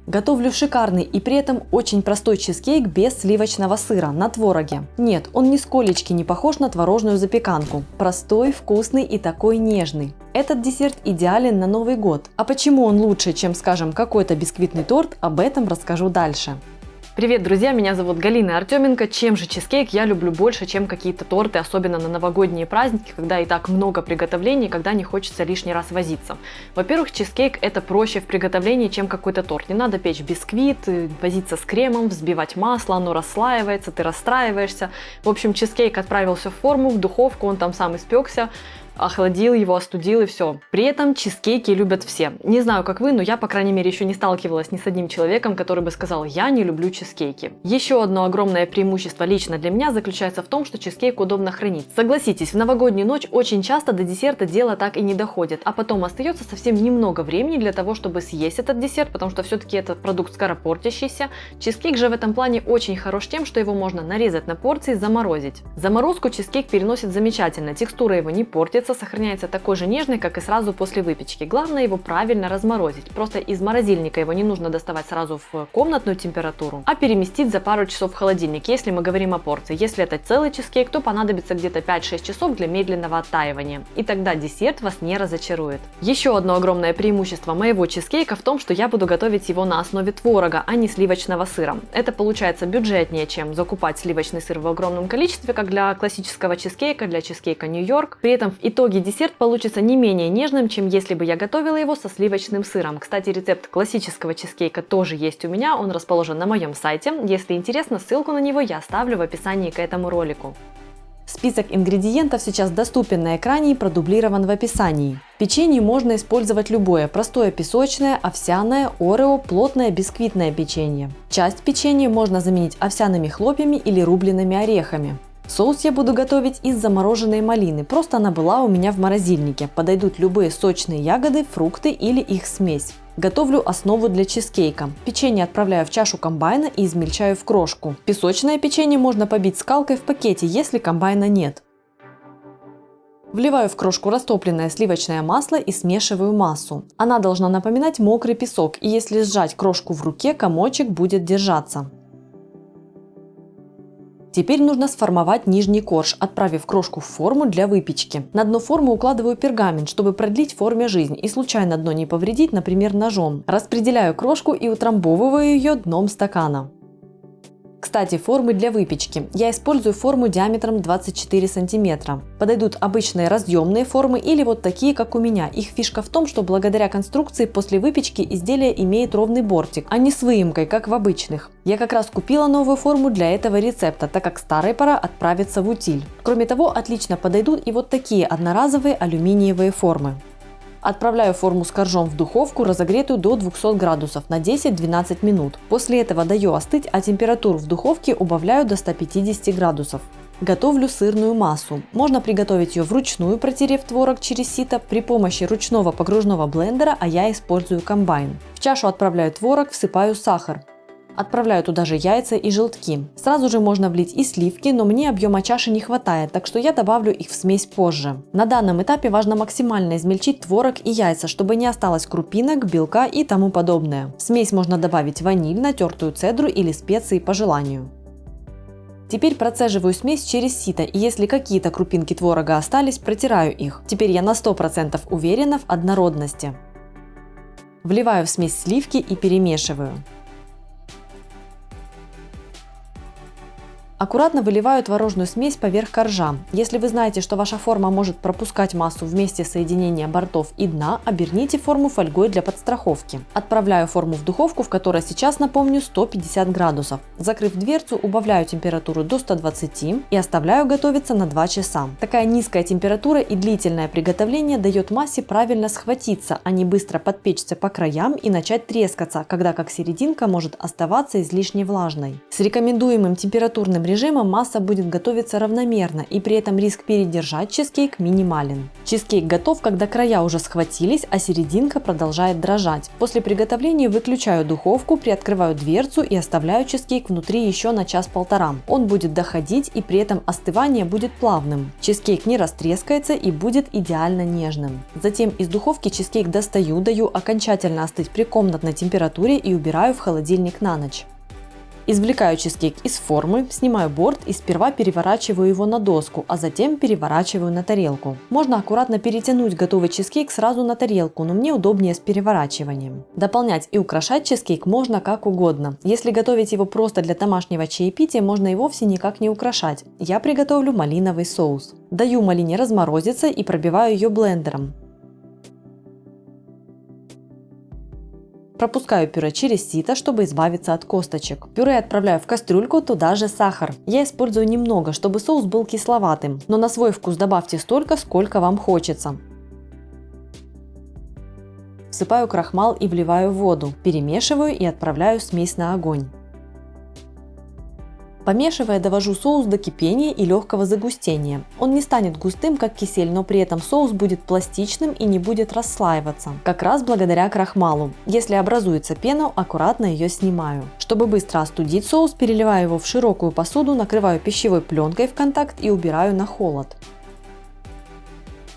Готовлю шикарный и при этом очень простой чизкейк без сливочного сыра на твороге. Нет, он нисколечки не похож на творожную запеканку. Простой, вкусный и такой нежный. Этот десерт идеален на Новый год. А почему он лучше, чем, скажем, какой-то бисквитный торт, об этом расскажу дальше. Привет, друзья! Меня зовут Галина Артеменко. Чем же чизкейк я люблю больше, чем какие-то торты, особенно на новогодние праздники, когда и так много приготовлений, когда не хочется лишний раз возиться. Во-первых, чизкейк это проще в приготовлении, чем какой-то торт. Не надо печь бисквит, возиться с кремом, взбивать масло, оно расслаивается, ты расстраиваешься. В общем, чизкейк отправился в форму, в духовку, он там сам испекся, охладил его, остудил и все. При этом чизкейки любят все. Не знаю, как вы, но я, по крайней мере, еще не сталкивалась ни с одним человеком, который бы сказал: я не люблю чизкейки. Еще одно огромное преимущество лично для меня заключается в том, что чизкейк удобно хранить. Согласитесь, в новогоднюю ночь очень часто до десерта дело так и не доходит, а потом остается совсем немного времени для того, чтобы съесть этот десерт, потому что все-таки это продукт скоропортящийся. Чизкейк же в этом плане очень хорош тем, что его можно нарезать на порции, заморозить. Заморозку чизкейк переносит замечательно, текстура его не портится, сохраняется такой же нежный, как и сразу после выпечки. Главное его правильно разморозить. Просто из морозильника его не нужно доставать сразу в комнатную температуру, а переместить за пару часов в холодильник, если мы говорим о порции. Если это целый чизкейк, то понадобится где-то 5-6 часов для медленного оттаивания. И тогда десерт вас не разочарует. Еще одно огромное преимущество моего чизкейка в том, что я буду готовить его на основе творога, а не сливочного сыра. Это получается бюджетнее, чем закупать сливочный сыр в огромном количестве, как для классического чизкейка, для чизкейка Нью-Йорк. При этом в итоге десерт получится не менее нежным, чем если бы я готовила его со сливочным сыром. Кстати, рецепт классического чизкейка тоже есть у меня, он расположен на моем сайте. Если интересно, ссылку на него я оставлю в описании к этому ролику. Список ингредиентов сейчас доступен на экране и продублирован в описании. В печенье можно использовать любое: простое песочное, овсяное, орео, плотное бисквитное печенье. Часть печенья можно заменить овсяными хлопьями или рубленными орехами. Соус я буду готовить из замороженной малины, просто она была у меня в морозильнике. Подойдут любые сочные ягоды, фрукты или их смесь. Готовлю основу для чизкейка. Печенье отправляю в чашу комбайна и измельчаю в крошку. Песочное печенье можно побить скалкой в пакете, если комбайна нет. Вливаю в крошку растопленное сливочное масло и смешиваю массу. Она должна напоминать мокрый песок, и если сжать крошку в руке, комочек будет держаться. Теперь нужно сформовать нижний корж, отправив крошку в форму для выпечки. На дно формы укладываю пергамент, чтобы продлить форме жизнь и случайно дно не повредить, например, ножом. Распределяю крошку и утрамбовываю ее дном стакана. Кстати, формы для выпечки. Я использую форму диаметром 24 см. Подойдут обычные разъемные формы или вот такие, как у меня. Их фишка в том, что благодаря конструкции после выпечки изделие имеет ровный бортик, а не с выемкой, как в обычных. Я как раз купила новую форму для этого рецепта, так как старой пора отправиться в утиль. Кроме того, отлично подойдут и вот такие одноразовые алюминиевые формы. Отправляю форму с коржом в духовку, разогретую до 200 градусов на 10-12 минут. После этого даю остыть, а температуру в духовке убавляю до 150 градусов. Готовлю сырную массу. Можно приготовить ее вручную, протерев творог через сито при помощи ручного погружного блендера, а я использую комбайн. В чашу отправляю творог, всыпаю сахар. Отправляю туда же яйца и желтки. Сразу же можно влить и сливки, но мне объема чаши не хватает, так что я добавлю их в смесь позже. На данном этапе важно максимально измельчить творог и яйца, чтобы не осталось крупинок, белка и тому подобное. В смесь можно добавить ваниль, натертую цедру или специи по желанию. Теперь процеживаю смесь через сито, и если какие-то крупинки творога остались, протираю их. Теперь я на 100% уверена в однородности. Вливаю в смесь сливки и перемешиваю. Аккуратно выливаю творожную смесь поверх коржа. Если вы знаете, что ваша форма может пропускать массу в месте соединения бортов и дна, оберните форму фольгой для подстраховки. Отправляю форму в духовку, в которой сейчас, напомню, 150 градусов. Закрыв дверцу, убавляю температуру до 120 и оставляю готовиться на 2 часа. Такая низкая температура и длительное приготовление дает массе правильно схватиться, а не быстро подпечься по краям и начать трескаться, когда как серединка может оставаться излишне влажной. С рекомендуемым температурным режима масса будет готовиться равномерно, и при этом риск передержать чизкейк минимален. Чизкейк готов, когда края уже схватились, а серединка продолжает дрожать. После приготовления выключаю духовку, приоткрываю дверцу и оставляю чизкейк внутри еще на час-полтора. Он будет доходить, и при этом остывание будет плавным. Чизкейк не растрескается и будет идеально нежным. Затем из духовки чизкейк достаю, даю окончательно остыть при комнатной температуре и убираю в холодильник на ночь. Извлекаю чизкейк из формы, снимаю борт и сперва переворачиваю его на доску, а затем переворачиваю на тарелку. Можно аккуратно перетянуть готовый чизкейк сразу на тарелку, но мне удобнее с переворачиванием. Дополнять и украшать чизкейк можно как угодно. Если готовить его просто для домашнего чаепития, можно и вовсе никак не украшать. Я приготовлю малиновый соус. Даю малине разморозиться и пробиваю ее блендером. Пропускаю пюре через сито, чтобы избавиться от косточек. Пюре отправляю в кастрюльку, туда же сахар. Я использую немного, чтобы соус был кисловатым, но на свой вкус добавьте столько, сколько вам хочется. Всыпаю крахмал и вливаю в воду. Перемешиваю и отправляю смесь на огонь. Помешивая, довожу соус до кипения и легкого загустения. Он не станет густым, как кисель, но при этом соус будет пластичным и не будет расслаиваться. Как раз благодаря крахмалу. Если образуется пена, аккуратно ее снимаю. Чтобы быстро остудить соус, переливаю его в широкую посуду, накрываю пищевой пленкой в контакт и убираю на холод.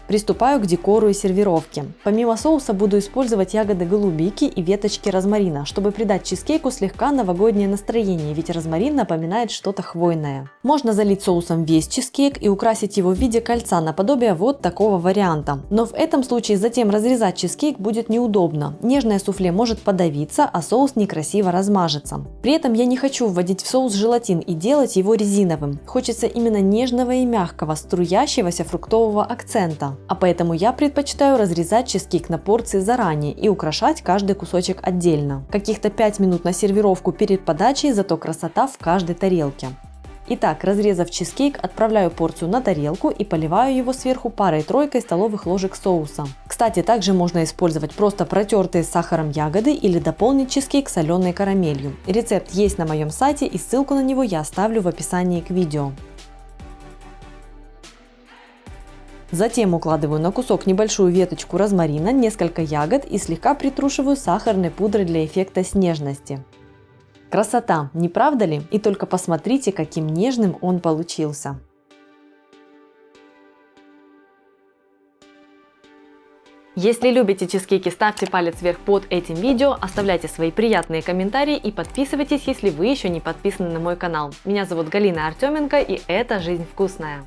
Приступаю к декору и сервировке. Помимо соуса буду использовать ягоды голубики и веточки розмарина, чтобы придать чизкейку слегка новогоднее настроение, ведь розмарин напоминает что-то хвойное. Можно залить соусом весь чизкейк и украсить его в виде кольца наподобие вот такого варианта. Но в этом случае затем разрезать чизкейк будет неудобно. Нежное суфле может подавиться, а соус некрасиво размажется. При этом я не хочу вводить в соус желатин и делать его резиновым. Хочется именно нежного и мягкого, струящегося фруктового акцента. А поэтому я предпочитаю разрезать чизкейк на порции заранее и украшать каждый кусочек отдельно. Каких-то 5 минут на сервировку перед подачей, зато красота в каждой тарелке. Итак, разрезав чизкейк, отправляю порцию на тарелку и поливаю его сверху парой-тройкой столовых ложек соуса. Кстати, также можно использовать просто протертые с сахаром ягоды или дополнить чизкейк соленой карамелью. Рецепт есть на моем сайте, и ссылку на него я оставлю в описании к видео. Затем укладываю на кусок небольшую веточку розмарина, несколько ягод и слегка притрушиваю сахарной пудрой для эффекта снежности. Красота, не правда ли? И только посмотрите, каким нежным он получился. Если любите чизкейки, ставьте палец вверх под этим видео, оставляйте свои приятные комментарии и подписывайтесь, если вы еще не подписаны на мой канал. Меня зовут Галина Артеменко, и это «Жизнь вкусная».